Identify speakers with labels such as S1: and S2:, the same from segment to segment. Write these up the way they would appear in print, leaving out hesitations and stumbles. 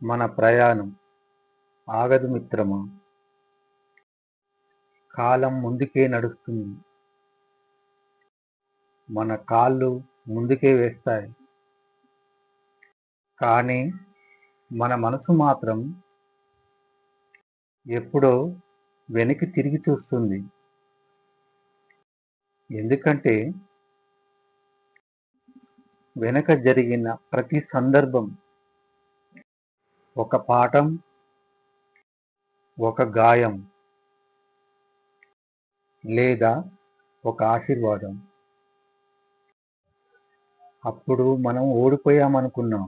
S1: మన ప్రయాణం ఆగదు మిత్రమా. కాలం ముందుకే నడుస్తుంది. మన కాళ్ళు ముందుకే వేస్తాయి. కానీ మన మనసు మాత్రం ఎప్పుడో వెనక్కి తిరిగి చూస్తుంది. ఎందుకంటే వెనక జరిగిన ప్రతి సందర్భం ఒక పాఠం, ఒక గాయం లేదా ఒక ఆశీర్వాదం. అప్పుడు మనం ఓడిపోయామనుకున్నాం.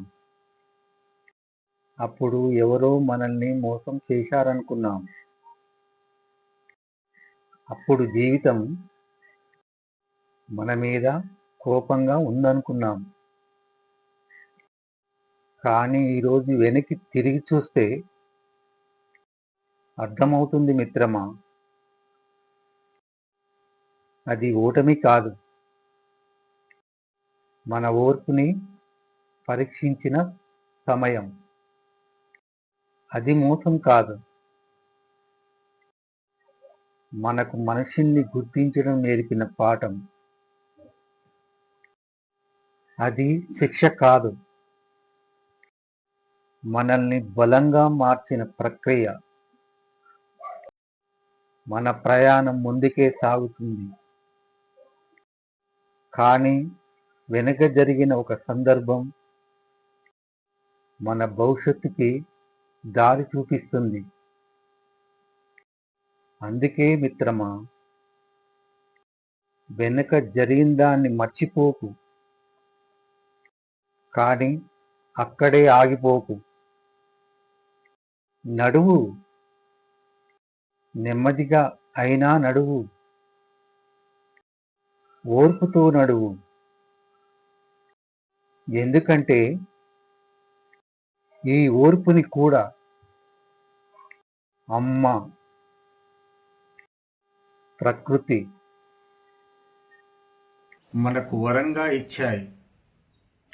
S1: అప్పుడు ఎవరో మనల్ని మోసం చేశారనుకున్నాం. అప్పుడు జీవితం మన మీద కోపంగా ఉందనుకున్నాం. కానీ ఈరోజు వెనక్కి తిరిగి చూస్తే అర్థమవుతుంది మిత్రమా, అది ఓటమి కాదు, మన ఓర్పుని పరీక్షించిన సమయం. అది మోసం కాదు, మనకు మనిషిని గుర్తించడం నేర్పిన పాఠం. అది శిక్ష కాదు, మనల్ని బలంగా మార్చిన ప్రక్రియ. మన ప్రయాణం ముందుకే సాగుతుంది. కానీ వెనుక జరిగిన ఒక సందర్భం మన భవిష్యత్తుకి దారి చూపిస్తుంది. అందుకే మిత్రమా, వెనుక జరిగిన దాన్ని మర్చిపోకు, కానీ అక్కడే ఆగిపోకు. నడువు, నెమ్మదిగా అయినా నడువు, ఓర్పుతో నడువు. ఎందుకంటే ఈ ఓర్పుని కూడా అమ్మ ప్రకృతి
S2: మనకు వరంగా ఇచ్చాయి.